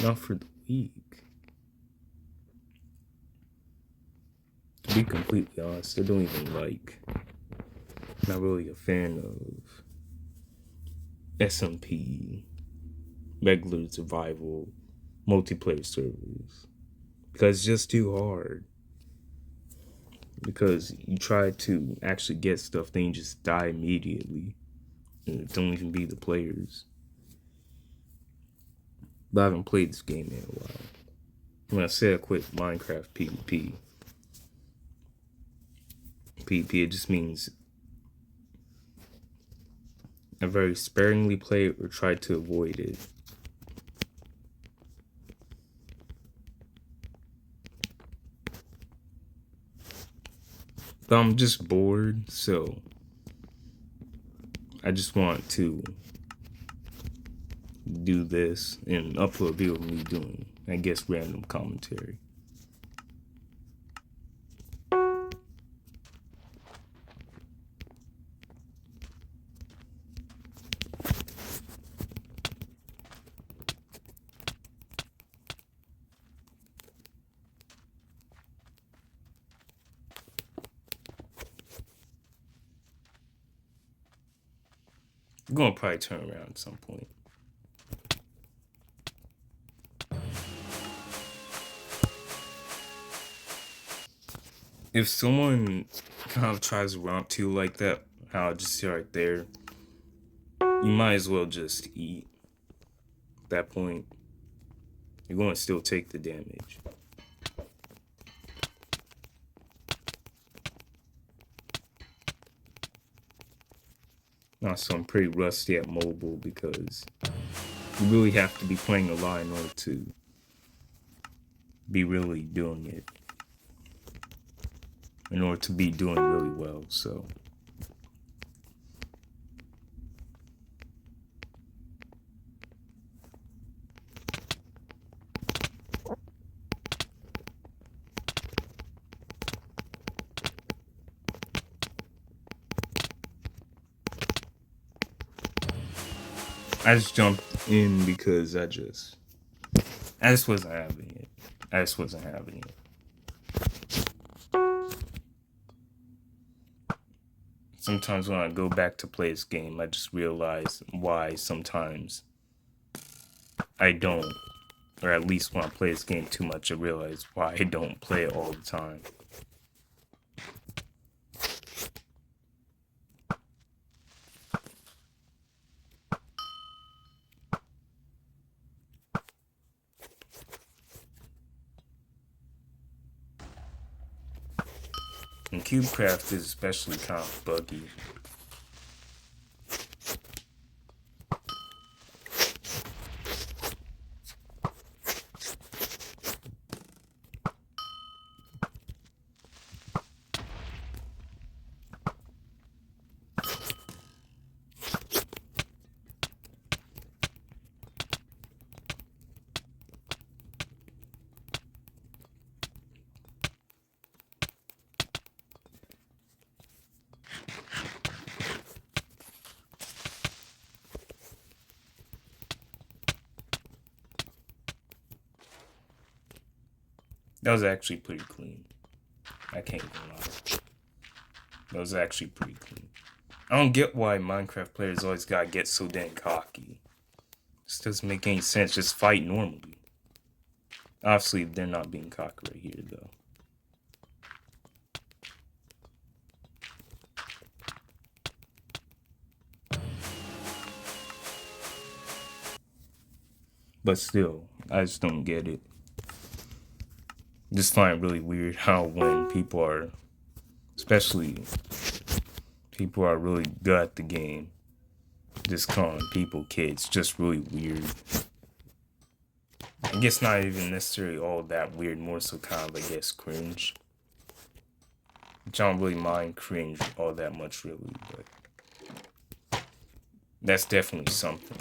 Not for the week. To be completely honest, I don't even like. Not really a fan of SMP, regular survival, multiplayer servers. Because it's just too hard. Because you try to actually get stuff, then you just die immediately. And it don't even be the players. But I haven't played this game in a while. When I say I quit Minecraft PvP, it just means I very sparingly play it or try to avoid it. But I'm just bored, so I just want to do this and upload a video of me doing, I guess, random commentary. I'm gonna probably turn around at some point. If someone kind of tries to run up to you like that, how I just sit right there, you might as well just eat. At that point, you're gonna still take the damage. Also, I'm pretty rusty at mobile because you really have to be playing a lot in order to be really doing it. In order to be doing really well, so. I just jumped in because I just wasn't having it. I just wasn't having it. Sometimes when I go back to play this game, I just realize why sometimes I don't, or at least when I play this game too much, I realize why I don't play it all the time. And CubeCraft is especially kind of buggy. That was actually pretty clean. I can't even lie. That was actually pretty clean. I don't get why Minecraft players always gotta get so dang cocky. This doesn't make any sense. Just fight normally. Obviously, they're not being cocky right here, though. But still, I just don't get it. Just find it really weird how when people are, especially people are really good at the game, just calling people kids, just really weird. I guess not even necessarily all that weird, more so kind of, I guess, cringe. Which I don't really mind cringe all that much, really, but that's definitely something.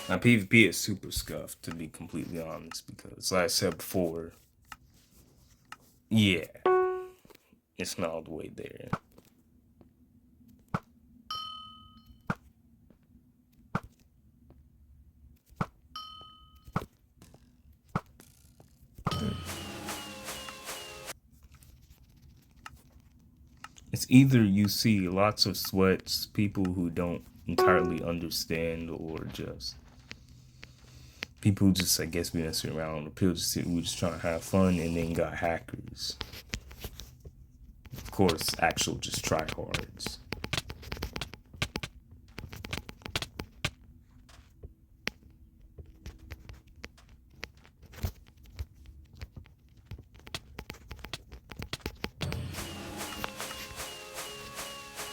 My PvP is super scuffed, to be completely honest, because like I said before, yeah, it's not all the way there. It's either you see lots of sweats, people who don't entirely understand, or just people who just, I guess, be messing around, or people just who just trying to have fun, and then got hackers. Of course, actual just tryhards.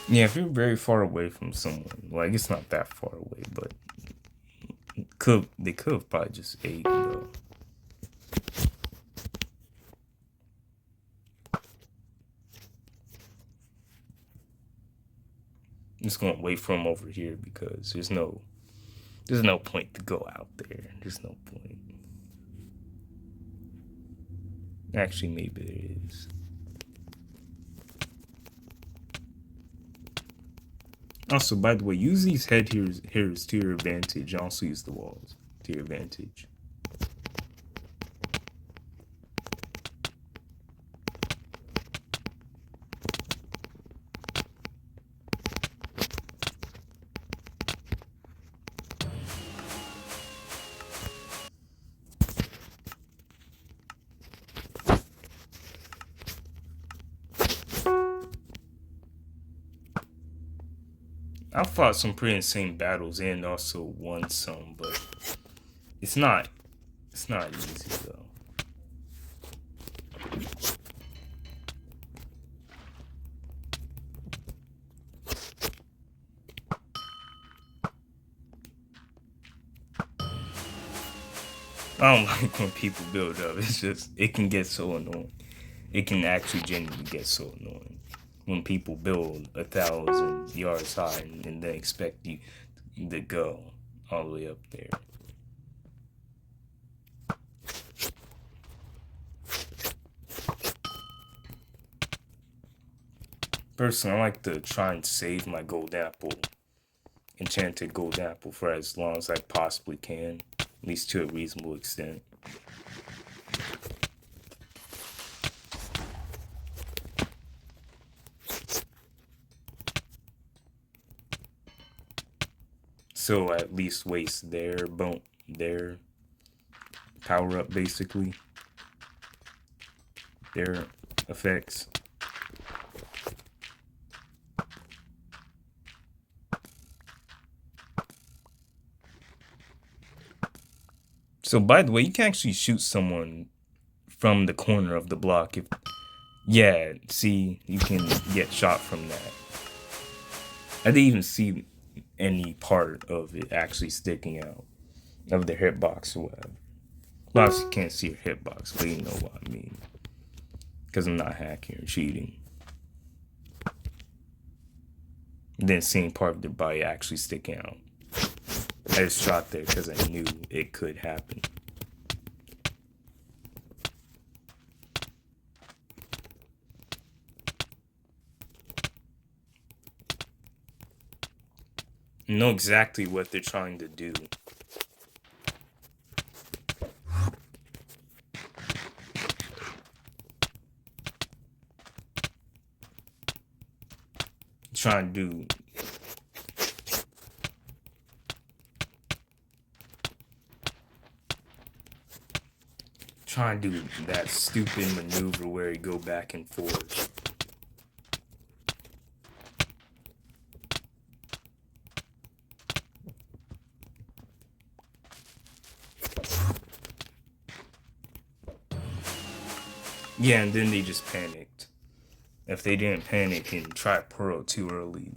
Yeah, if you're very far away from someone, like it's not that far away, but they could have probably just ate though. I'm just gonna wait for him over here because there's no point to go out there. There's no point. Actually, maybe there is. Also, by the way, use these hairs to your advantage. Also use the walls to your advantage. I fought some pretty insane battles and also won some, but it's not easy though. I don't like when people build up. It's just it can get so annoying. It can actually genuinely get so annoying when people build 1,000 yards high and then expect you to go all the way up there. Personally, I like to try and save my gold apple, enchanted gold apple, for as long as I possibly can, at least to a reasonable extent. So at least waste their power up, basically their effects. So by the way, you can actually shoot someone from the corner of the block. If yeah, see, you can get shot from that. I didn't even see any part of it actually sticking out of the hitbox or whatever. Well, obviously you can't see your hitbox, but you know what I mean. Because I'm not hacking or cheating. Didn't see any part of their body actually sticking out. I just shot there because I knew it could happen. I know exactly what they're trying to do. Trying to do that stupid maneuver where you go back and forth. Yeah, and then they just panicked. If they didn't panic and try Pearl too early,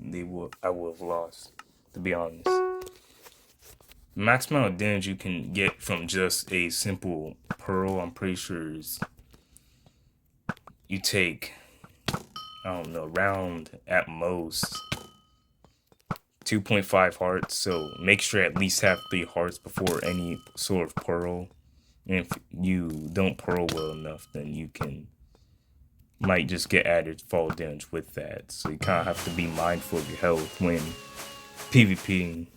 I would have lost, to be honest. The max amount of damage you can get from just a simple Pearl, I'm pretty sure, is you take, I don't know, around at most 2.5 hearts, so make sure at least have 3 hearts before any sort of pearl. And if you don't pearl well enough, then you might just get added fall damage with that. So you kind of have to be mindful of your health when PvPing,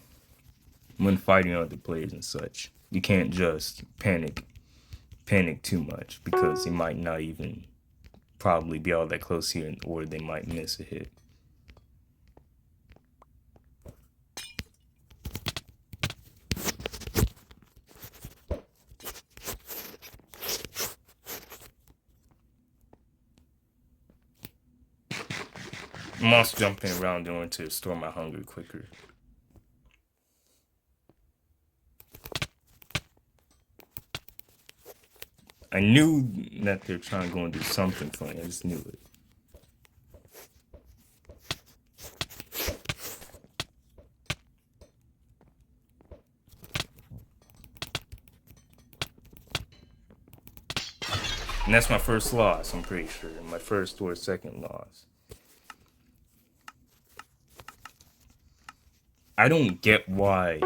when fighting other players and such. You can't just panic too much, because you might not even probably be all that close here, or they might miss a hit. I'm also jumping around in order to store my hunger quicker. I knew that they're trying to go and do something funny. I just knew it. And that's my first loss, I'm pretty sure. My first or second loss. I don't get why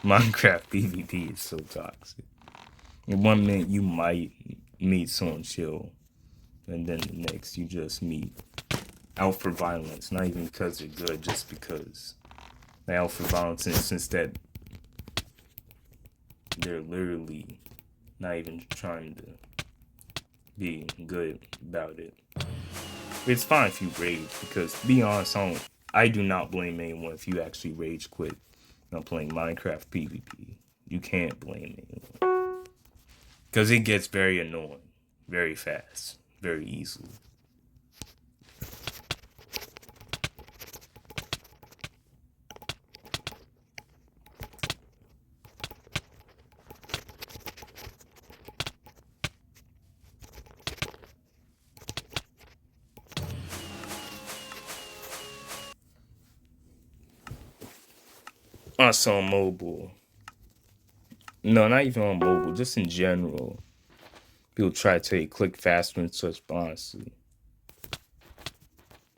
Minecraft PvP is so toxic. In 1 minute you might meet someone chill, and then the next you just meet out for violence. Not even because they're good, just because they're out for violence, in the sense that they're literally not even trying to be good about it. It's fine if you rage, because to be honest, I do not blame anyone if you actually rage quit on playing Minecraft PvP. You can't blame anyone, because it gets very annoying very fast, very easily. Also on mobile. No, not even on mobile, just in general. People try to tell you click faster and such, but honestly,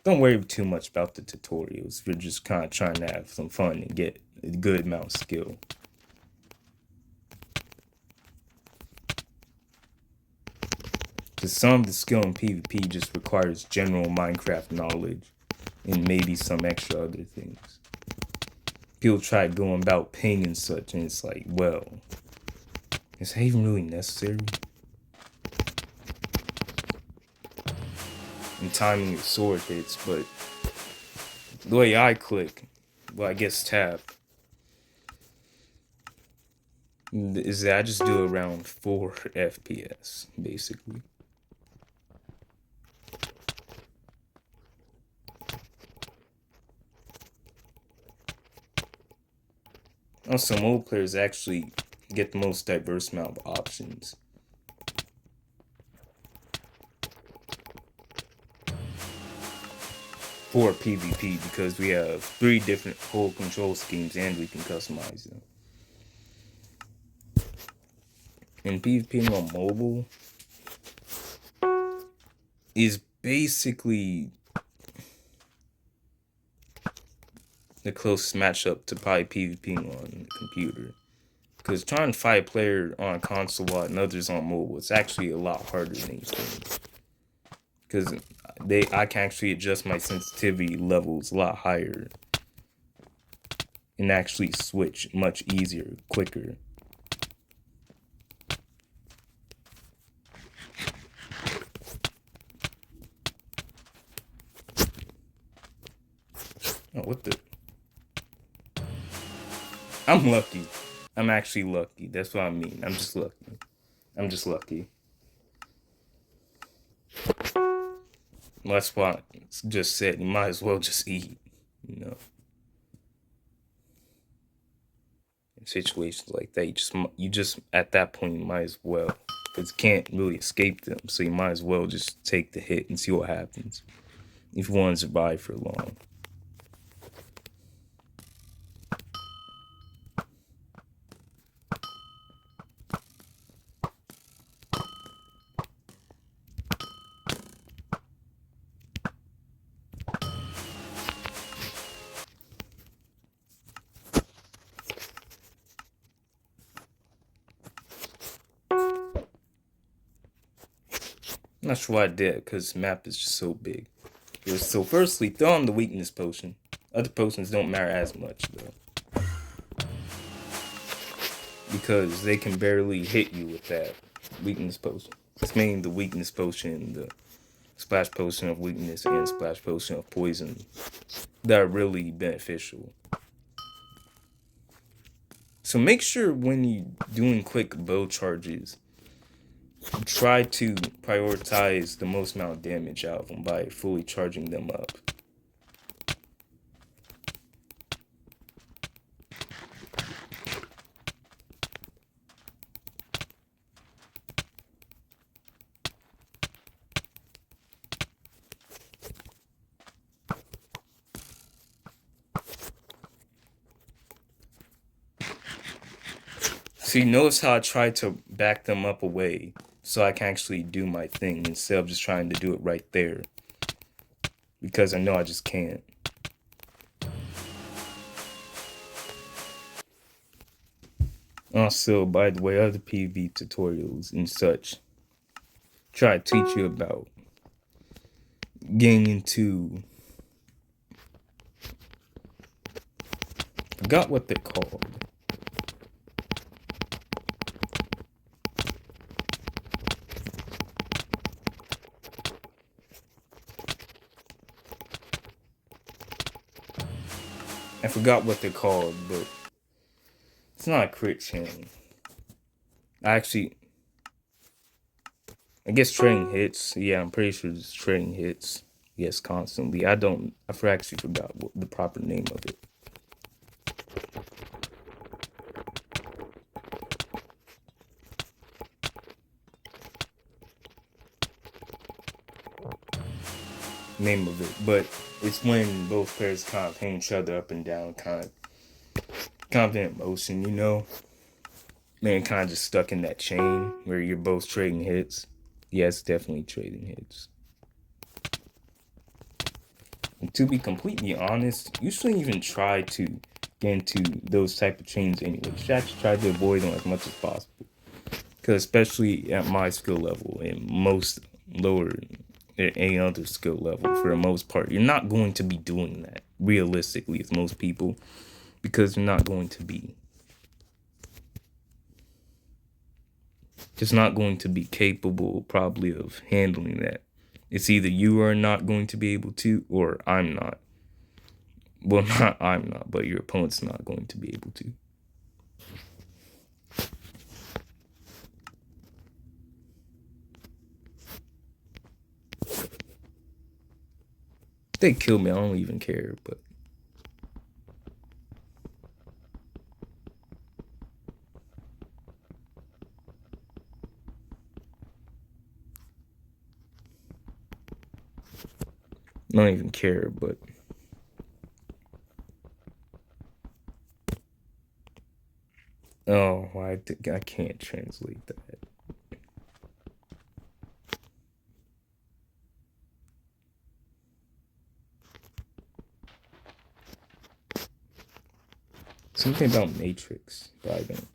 don't worry too much about the tutorials if you're just kind of trying to have some fun and get a good amount of skill. Because some of the skill in PvP just requires general Minecraft knowledge and maybe some extra other things. People try going about ping and such, and it's like, well, is that even really necessary? And timing your sword hits, but the way I click, well, I guess tap, is that I just do around 4 FPS, basically. Also, mobile players actually get the most diverse amount of options. For PvP, because we have 3 different whole control schemes and we can customize them. And PvP on mobile is basically the closest matchup to probably PvP on the computer. Because trying to fight a player on a console while another's on mobile, it's actually a lot harder than you think. Because I can actually adjust my sensitivity levels a lot higher and actually switch much easier, quicker. Oh, what the? I'm lucky. I'm actually lucky. That's what I mean. I'm just lucky. I'm just lucky. Well, that's why I just said you might as well just eat, you know. In situations like that, you just at that point you might as well, because you can't really escape them. So you might as well just take the hit and see what happens if you want to survive for long. Not sure why I did, because the map is just so big. So firstly, throw on the weakness potion. Other potions don't matter as much, though. Because they can barely hit you with that weakness potion. It's mainly the weakness potion, the splash potion of weakness, and splash potion of poison that are really beneficial. So make sure when you're doing quick bow charges, try to prioritize the most amount of damage out of them by fully charging them up. See, notice how I tried to back them up away so I can actually do my thing instead of just trying to do it right there. Because I know I just can't. Also, by the way, other PvP tutorials and such try to teach you about getting into... Forgot what they're called. I forgot what they're called, but it's not a crit channel. I guess trading hits. Yeah, I'm pretty sure it's trading hits. Yes, constantly. I actually forgot what the proper name of it. Name of it, but it's when both players kind of hang each other up and down, kind of in motion, you know? Man, kind of just stuck in that chain where you're both trading hits. Yeah, it's definitely trading hits. And to be completely honest, you shouldn't even try to get into those type of chains anyway. You should actually try to avoid them as much as possible. Because especially at my skill level and most lower at any other skill level, for the most part, you're not going to be doing that realistically with most people, because you're not going to be just not going to be capable probably of handling that. It's either you are not going to be able to, or I'm not. Well, not I'm not, but your opponent's not going to be able to. If they kill me, I don't even care, but I don't even care, but oh, I can't translate that. Something about Matrix, but I don't.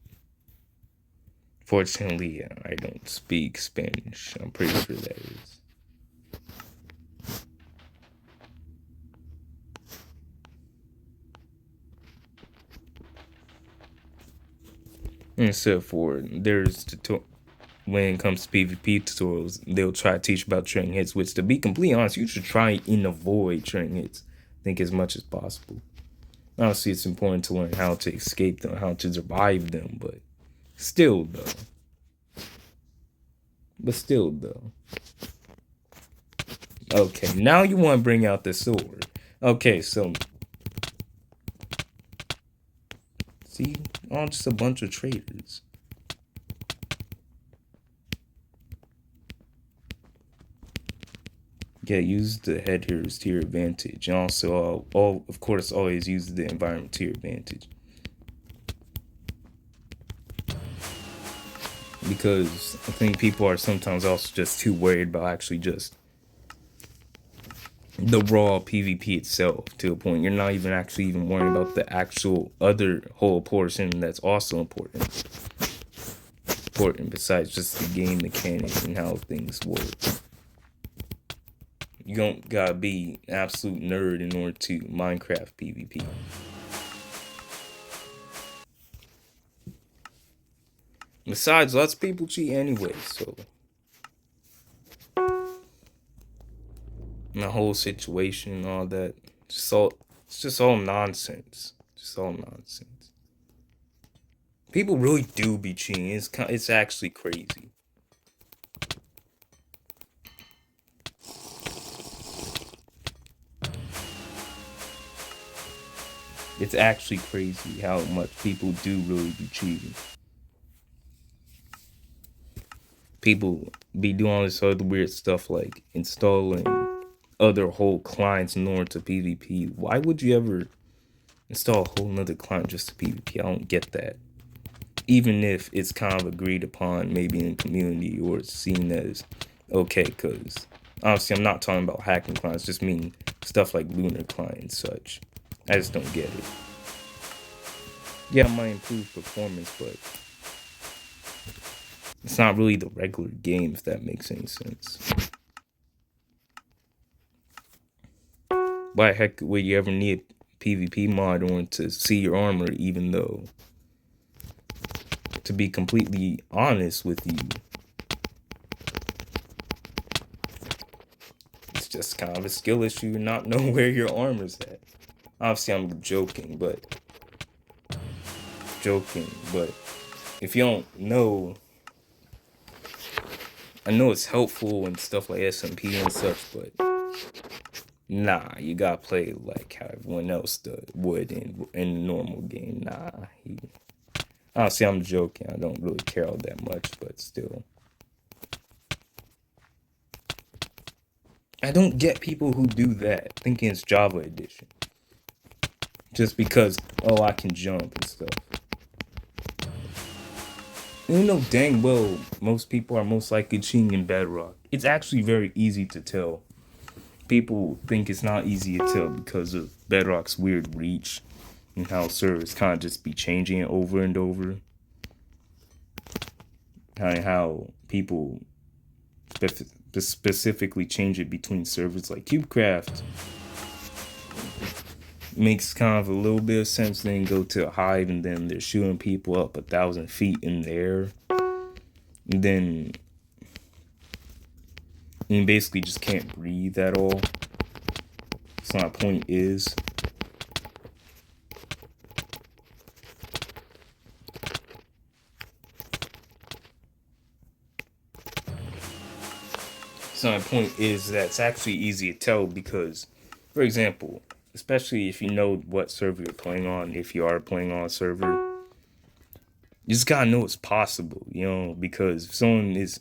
Fortunately, I don't speak Spanish. I'm pretty sure that is. Except for when it comes to PvP tutorials, they'll try to teach about trading hits, which, to be completely honest, you should try and avoid trading hits, I think, as much as possible. Obviously, it's important to learn how to escape them, how to survive them, but still, though. Okay, now you want to bring out the sword. Okay, so... See? All just a bunch of traitors. Yeah, use the head heroes to your advantage. And also, of course, always use the environment to your advantage. Because I think people are sometimes also just too worried about actually just the raw PvP itself, to a point you're not even worrying about the actual other whole portion that's also important besides just the game mechanics and how things work. You don't gotta be an absolute nerd in order to Minecraft PvP. Besides, lots of people cheat anyway, so and the whole situation and all that, it's just all nonsense. Just all nonsense. People really do be cheating. It's actually crazy. It's actually crazy how much people do really be cheating. People be doing all this other weird stuff like installing other whole clients in order to PvP. Why would you ever install a whole nother client just to PvP? I don't get that. Even if it's kind of agreed upon, maybe in the community, or it's seen as okay, because obviously I'm not talking about hacking clients, just mean stuff like lunar client and such. I just don't get it. Yeah, it might improve performance, but it's not really the regular game, if that makes any sense. Why the heck would you ever need a PvP mod on to see your armor, even though, to be completely honest with you, it's just kind of a skill issue not know where your armor's at. Obviously, I'm joking, but if you don't know, I know it's helpful and stuff like SMP and such, but nah, you gotta play like how everyone else would in a normal game. Nah, honestly, I'm joking. I don't really care all that much, but still. I don't get people who do that, thinking it's Java edition. Just because, oh, I can jump and stuff. You know dang well most people are most likely cheating in Bedrock. It's actually very easy to tell. People think it's not easy to tell because of Bedrock's weird reach and how servers kind of just be changing it over and over. How people specifically change it between servers, like CubeCraft makes kind of a little bit of sense. Then go to a hive and then they're shooting people up 1,000 feet in the air. And then you basically just can't breathe at all. So my point is, that it's actually easy to tell because, for example, especially if you know what server you're playing on, if you are playing on a server, you just gotta know it's possible, because if someone is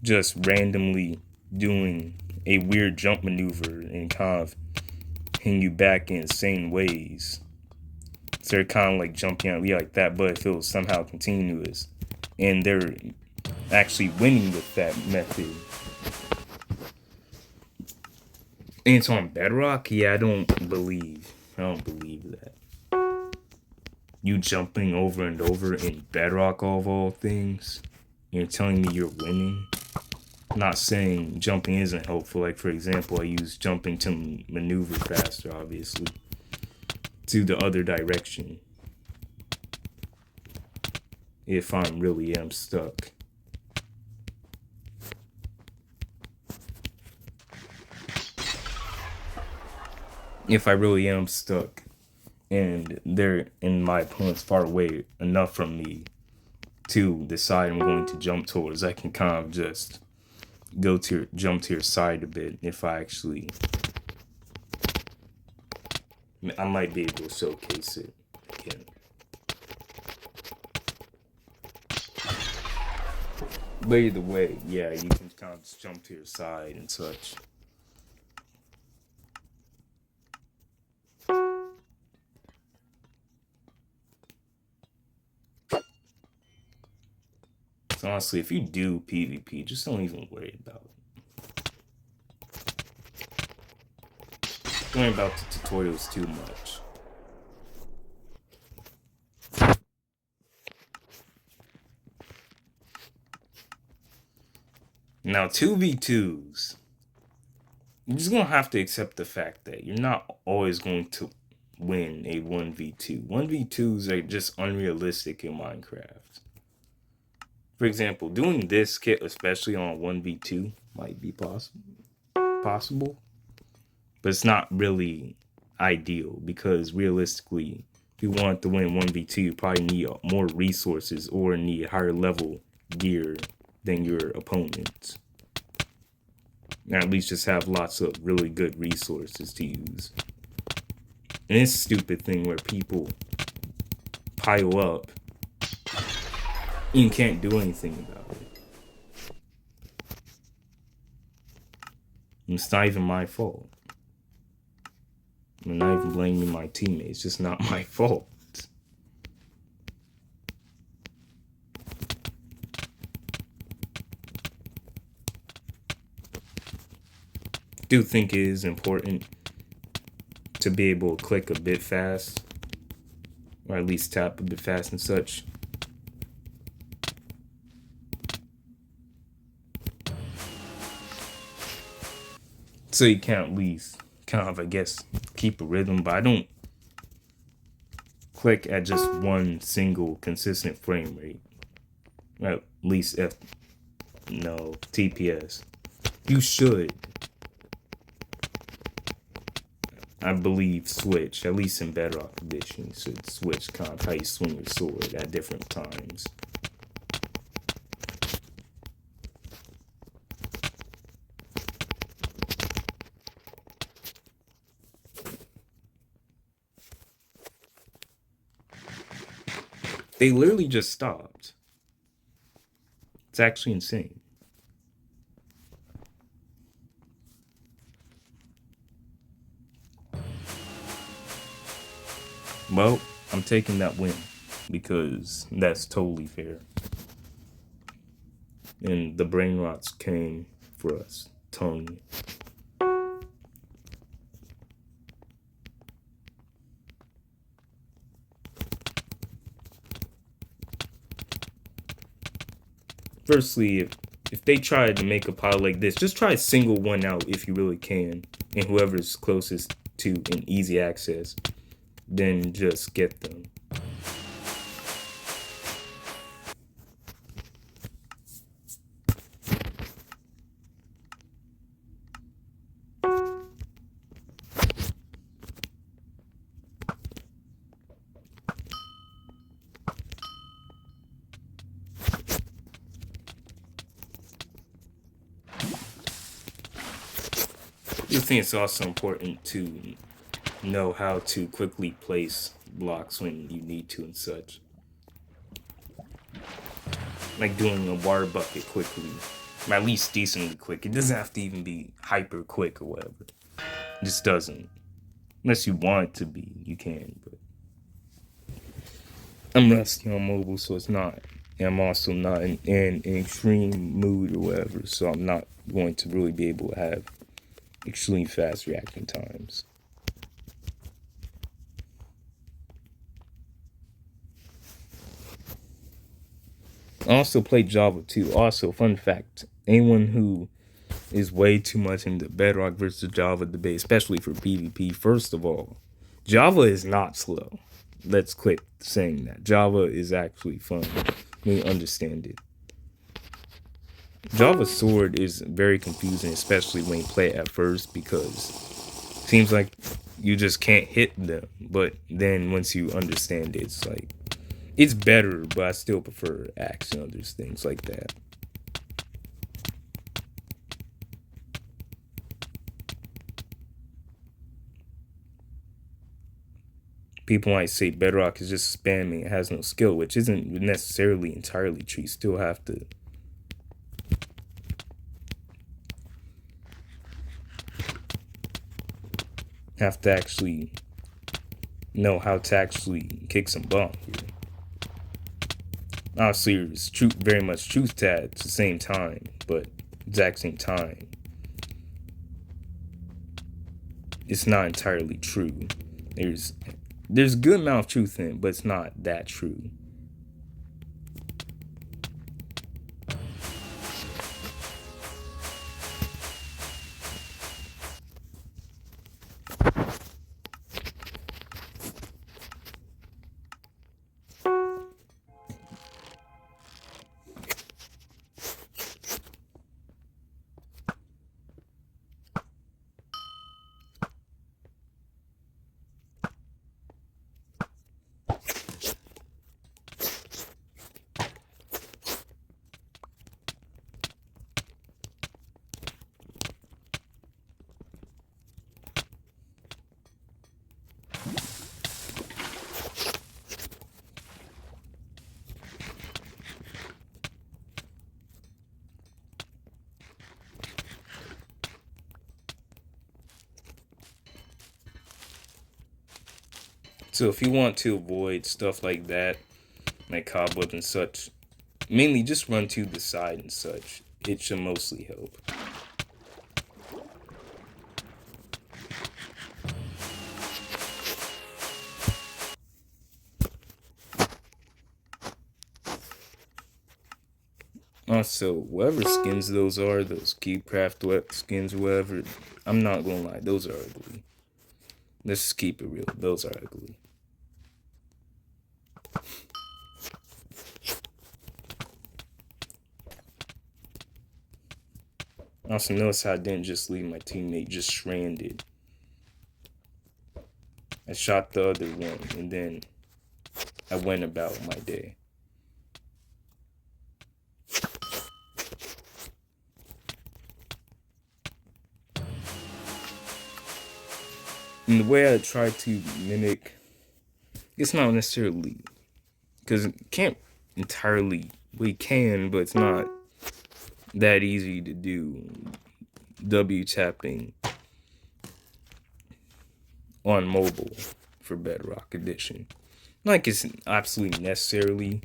just randomly doing a weird jump maneuver and kind of hitting you back in insane ways, so they're kind of like jumping at you like that, but if it was somehow continuous and they're actually winning with that method, and it's on Bedrock, yeah, I don't believe that. You jumping over and over in Bedrock of all things, you're telling me you're winning? I'm not saying jumping isn't helpful. Like, for example, I use jumping to maneuver faster, obviously, to the other direction if I really am stuck. If I really am stuck and my opponent's far away enough from me to decide I'm going to jump towards, I can kind of just jump to your side a bit. If I might be able to showcase it again. But either way, yeah, you can kind of just jump to your side and such. So honestly, if you do PvP, just don't even worry about it. Don't worry about the tutorials too much. Now 2v2s. you're just gonna have to accept the fact that you're not always going to win a 1v2. 1v2s are just unrealistic in Minecraft. For example, doing this kit, especially on 1v2, might be possible, but it's not really ideal because realistically, if you want to win 1v2, you probably need more resources or need higher level gear than your opponents. Or at least just have lots of really good resources to use. And this stupid thing where people pile up and you can't do anything about it. And it's not even my fault. I'm not even blaming my teammates. It's just not my fault. I do think it is important to be able to click a bit fast, or at least tap a bit fast and such. So you can at least kind of, I guess, keep a rhythm, but I don't click at just one single consistent frame rate. At least TPS. You should, I believe, switch, at least in Bedrock Edition, you should switch kind of how you swing your sword at different times. They literally just stopped. It's actually insane. Well, I'm taking that win because that's totally fair. And the brain rots came for us. Tongue. Firstly, if they tried to make a pile like this, just try to single one out if you really can. And whoever's closest to an easy access, then just get them. I think it's also important to know how to quickly place blocks when you need to and such. Like doing a water bucket quickly, or at least decently quick. It doesn't have to even be hyper quick or whatever. It just doesn't. Unless you want it to be, you can, but I'm rusty on mobile, so it's not. And I'm also not in an extreme mood or whatever, so I'm not going to really be able to have extremely fast reaction times. I also play Java too. Also, fun fact, anyone who is way too much into Bedrock versus Java debate, especially for PvP, first of all, Java is not slow. Let's quit saying that. Java is actually fun. We understand it. Java Sword is very confusing, especially when you play it at first, because it seems like you just can't hit them. But then once you understand it, it's like, it's better, but I still prefer Axe and other things like that. People might say Bedrock is just spamming, it has no skill, which isn't necessarily entirely true. You still have to actually know how to actually kick some butt here. Obviously, there's very much truth to that at the same time, but exact same time, it's not entirely true. There's a good amount of truth in it, but it's not that true. So if you want to avoid stuff like that, like cobwebs and such, mainly just run to the side and such. It should mostly help. Also, whatever skins those are, those KeepCraft skins, whatever, I'm not gonna lie, those are ugly. Let's just keep it real, those are ugly. Also, notice how I didn't just leave my teammate just stranded. I shot the other one, and then I went about my day. And the way I try to mimic, it's not necessarily, because it can't entirely, we can, but it's not that easy to do W tapping on mobile for Bedrock Edition. Like it's absolutely necessary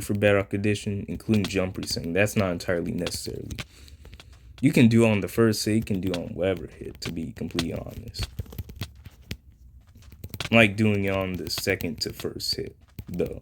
for Bedrock Edition, including jump resetting. That's not entirely necessary. You can do on the first hit, you can do on whatever hit, to be completely honest. Like doing it on the second to first hit, though.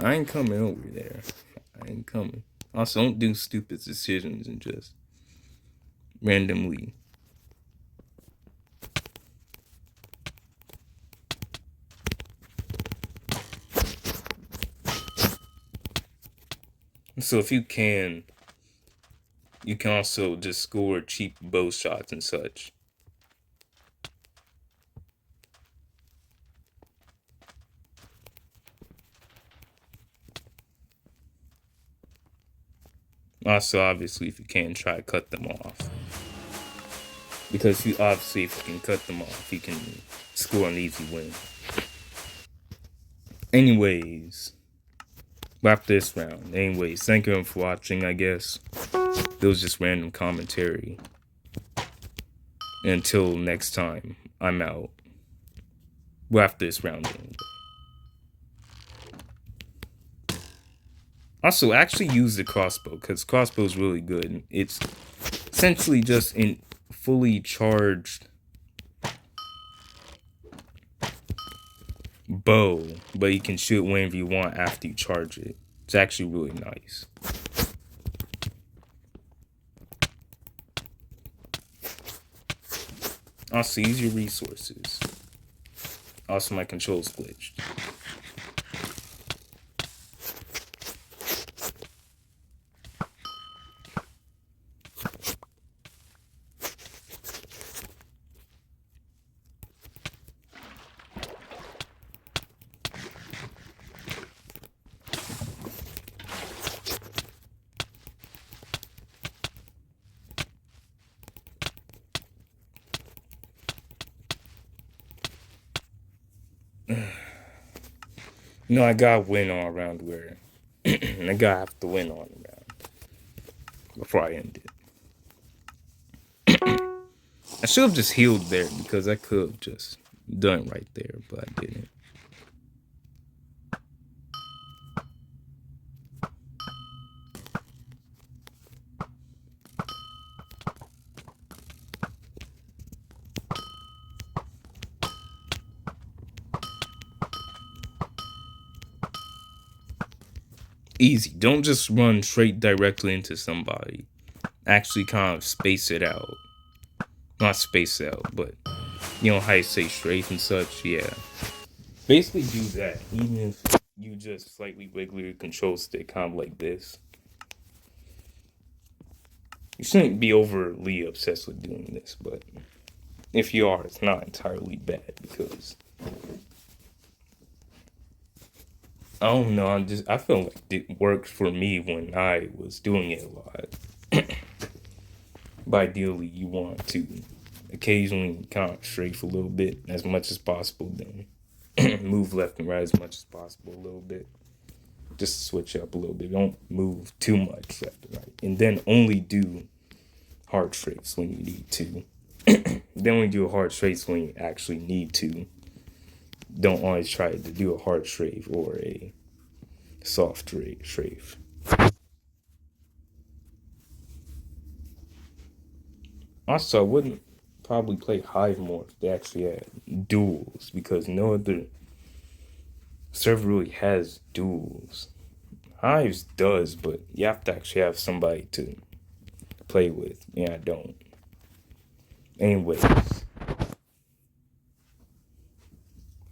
I ain't coming over there. I ain't coming. Also, don't do stupid decisions and just randomly. So if you can also just score cheap bow shots and such. Also, obviously, if you can, try to cut them off. Because if you can cut them off, you can score an easy win. Anyways, wrap this round. Anyways, thank you for watching, I guess. It was just random commentary. Until next time, I'm out. Wrap this round anyway. Also, actually use the crossbow, because crossbow is really good. It's essentially just in fully charged bow, but you can shoot whenever you want after you charge it. It's actually really nice. Also, use your resources. Also, my controls glitched. No, I gotta win all around where I gotta have to win all around before I end it. I should have just healed there because I could have just done it right there, but I didn't. Easy. Don't just run straight directly into somebody. Actually kind of space it out. Not space out, but you know how you say strafe and such, yeah. Basically do that, even if you just slightly wiggle your control stick kind of like this. You shouldn't be overly obsessed with doing this, but if you are, it's not entirely bad because I don't know. I feel like it worked for me when I was doing it a lot. But ideally, you want to occasionally kind of strafe a little bit as much as possible, then move left and right as much as possible a little bit. Just switch up a little bit. Don't move too much left and right. And then only do hard strafes when you need to. Then only do a hard strafe when you actually need to. Don't always try to do a hard strafe or a soft strafe. Also, I wouldn't probably play Hive more if they actually had duels, because no other server really has duels. Hives does, but you have to actually have somebody to play with. Yeah, I don't. Anyways,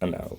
I'm out.